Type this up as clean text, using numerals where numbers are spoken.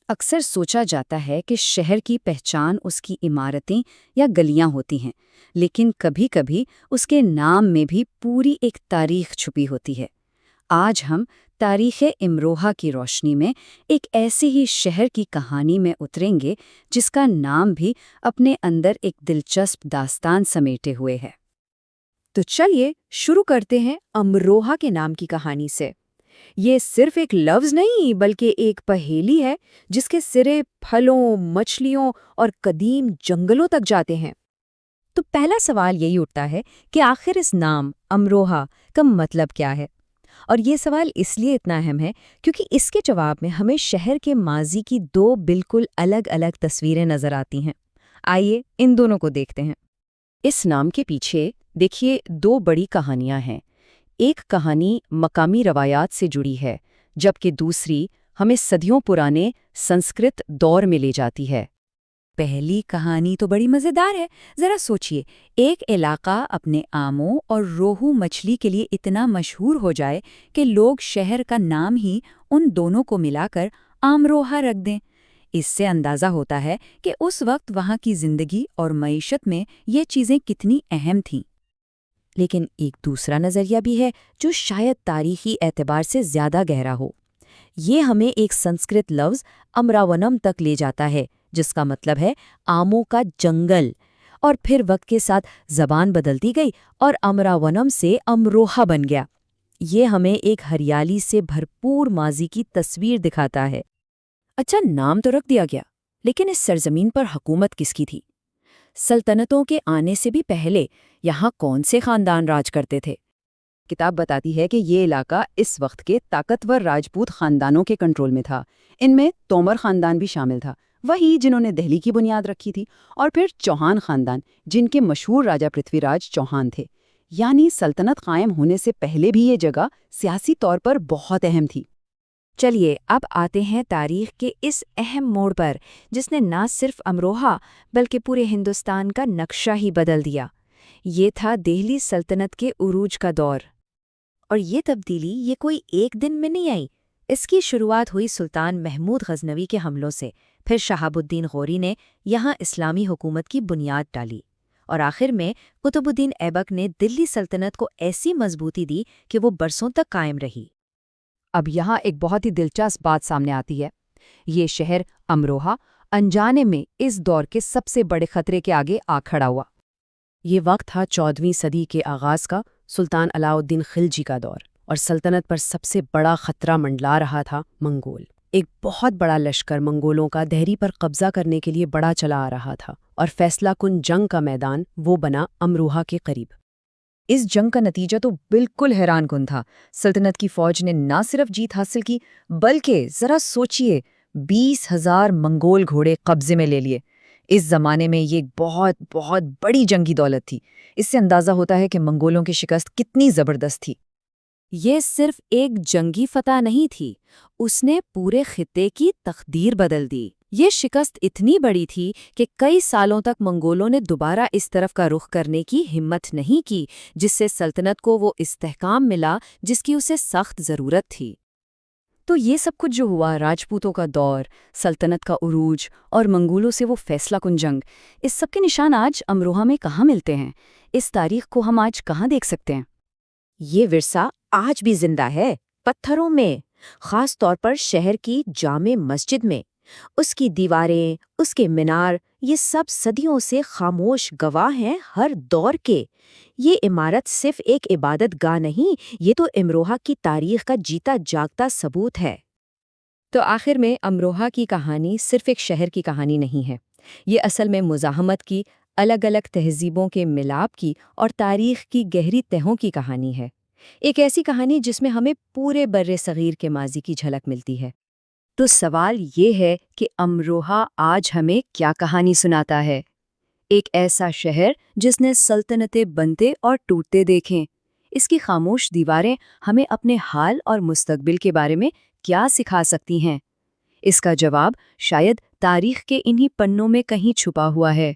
اکثر سوچا جاتا ہے کہ شہر کی پہچان اس کی عمارتیں یا گلیاں ہوتی ہیں، لیکن کبھی کبھی اس کے نام میں بھی پوری ایک تاریخ چھپی ہوتی ہے۔ آج ہم تاریخ امروہہ کی روشنی میں ایک ایسی ہی شہر کی کہانی میں اتریں گے جس کا نام بھی اپنے اندر ایک دلچسپ داستان سمیٹے ہوئے ہے۔ تو چلیے شروع کرتے ہیں امروہہ کے نام کی کہانی سے۔ یہ صرف ایک لفظ نہیں بلکہ ایک پہیلی ہے جس کے سرے پھلوں، مچھلیوں اور قدیم جنگلوں تک جاتے ہیں۔ تو پہلا سوال یہی اٹھتا ہے کہ آخر اس نام امروہہ کا مطلب کیا ہے؟ اور یہ سوال اس لیے اتنا اہم ہے کیونکہ اس کے جواب میں ہمیں شہر کے ماضی کی دو بالکل الگ الگ تصویریں نظر آتی ہیں۔ آئیے ان دونوں کو دیکھتے ہیں۔ اس نام کے پیچھے دیکھیے دو بڑی کہانیاں ہیں۔ ایک کہانی مقامی روایات سے جڑی ہے، جبکہ دوسری ہمیں صدیوں پرانے سنسکرت دور میں لے جاتی ہے۔ پہلی کہانی تو بڑی مزیدار ہے۔ ذرا سوچئے، ایک علاقہ اپنے آموں اور روہو مچھلی کے لیے اتنا مشہور ہو جائے کہ لوگ شہر کا نام ہی ان دونوں کو ملا کر امروہہ رکھ دیں۔ اس سے اندازہ ہوتا ہے کہ اس وقت وہاں کی زندگی اور معیشت میں یہ چیزیں کتنی اہم تھیں۔ لیکن ایک دوسرا نظریہ بھی ہے جو شاید تاریخی اعتبار سے زیادہ گہرا ہو۔ یہ ہمیں ایک سنسکرت لفظ امراونم تک لے جاتا ہے جس کا مطلب ہے آموں کا جنگل، اور پھر وقت کے ساتھ زبان بدلتی گئی اور امراونم سے امروہہ بن گیا۔ یہ ہمیں ایک ہریالی سے بھرپور ماضی کی تصویر دکھاتا ہے۔ اچھا، نام تو رکھ دیا گیا، لیکن اس سرزمین پر حکومت کس کی تھی؟ سلطنتوں کے آنے سے بھی پہلے یہاں کون سے خاندان راج کرتے تھے؟ کتاب بتاتی ہے کہ یہ علاقہ اس وقت کے طاقتور راجپوت خاندانوں کے کنٹرول میں تھا۔ ان میں تومر خاندان بھی شامل تھا، وہی جنہوں نے دہلی کی بنیاد رکھی تھی، اور پھر چوہان خاندان، جن کے مشہور راجا پرتھوی راج چوہان تھے۔ یعنی سلطنت قائم ہونے سے پہلے بھی یہ جگہ سیاسی طور پر بہت اہم تھی۔ چلیے اب آتے ہیں تاریخ کے اس اہم موڑ پر جس نے نہ صرف امروہہ بلکہ پورے ہندوستان کا نقشہ ہی بدل دیا۔ یہ تھا دہلی سلطنت کے عروج کا دور۔ اور یہ تبدیلی یہ کوئی ایک دن میں نہیں آئی۔ اس کی شروعات ہوئی سلطان محمود غزنوی کے حملوں سے، پھر شہاب الدین غوری نے یہاں اسلامی حکومت کی بنیاد ڈالی، اور آخر میں قطب الدین ایبک نے دلی سلطنت کو ایسی مضبوطی دی کہ وہ برسوں تک قائم رہی۔ اب یہاں ایک بہت ہی دلچسپ بات سامنے آتی ہے۔ یہ شہر امروہہ انجانے میں اس دور کے سب سے بڑے خطرے کے آگے آ کھڑا ہوا۔ یہ وقت تھا 14ویں صدی کے آغاز کا، سلطان علاء الدین خلجی کا دور، اور سلطنت پر سب سے بڑا خطرہ منڈلا رہا تھا منگول۔ ایک بہت بڑا لشکر منگولوں کا دہلی پر قبضہ کرنے کے لیے بڑا چلا آ رہا تھا، اور فیصلہ کن جنگ کا میدان وہ بنا امروہہ کے قریب۔ اس جنگ کا نتیجہ تو بالکل حیران کن تھا۔ سلطنت کی فوج نے نہ صرف جیت حاصل کی بلکہ ذرا سوچئے 20,000 منگول گھوڑے قبضے میں لے لیے۔ اس زمانے میں یہ بہت بہت بڑی جنگی دولت تھی۔ اس سے اندازہ ہوتا ہے کہ منگولوں کی شکست کتنی زبردست تھی۔ یہ صرف ایک جنگی فتح نہیں تھی، اس نے پورے خطے کی تقدیر بدل دی۔ یہ شکست اتنی بڑی تھی کہ کئی سالوں تک منگولوں نے دوبارہ اس طرف کا رخ کرنے کی ہمت نہیں کی، جس سے سلطنت کو وہ استحکام ملا جس کی اسے سخت ضرورت تھی۔ تو یہ سب کچھ جو ہوا، راجپوتوں کا دور، سلطنت کا عروج اور منگولوں سے وہ فیصلہ کن جنگ، اس سب کے نشان آج امروہہ میں کہاں ملتے ہیں؟ اس تاریخ کو ہم آج کہاں دیکھ سکتے ہیں؟ یہ ورثہ آج بھی زندہ ہے، پتھروں میں، خاص طور پر شہر کی جامع مسجد میں۔ اس کی دیواریں، اس کے مینار، یہ سب صدیوں سے خاموش گواہ ہیں ہر دور کے۔ یہ عمارت صرف ایک عبادت گاہ نہیں، یہ تو امروہہ کی تاریخ کا جیتا جاگتا ثبوت ہے۔ تو آخر میں امروہہ کی کہانی صرف ایک شہر کی کہانی نہیں ہے، یہ اصل میں مزاحمت کی، الگ الگ تہذیبوں کے ملاپ کی اور تاریخ کی گہری تہوں کی کہانی ہے۔ ایک ایسی کہانی جس میں ہمیں پورے برِ صغیر کے ماضی کی جھلک ملتی ہے۔ تو سوال یہ ہے کہ امروہہ آج ہمیں کیا کہانی سناتا ہے؟ ایک ایسا شہر جس نے سلطنتیں بنتے اور ٹوٹتے دیکھیں۔ اس کی خاموش دیواریں ہمیں اپنے حال اور مستقبل کے بارے میں کیا سکھا سکتی ہیں؟ اس کا جواب شاید تاریخ کے انہی پنوں میں کہیں چھپا ہوا ہے۔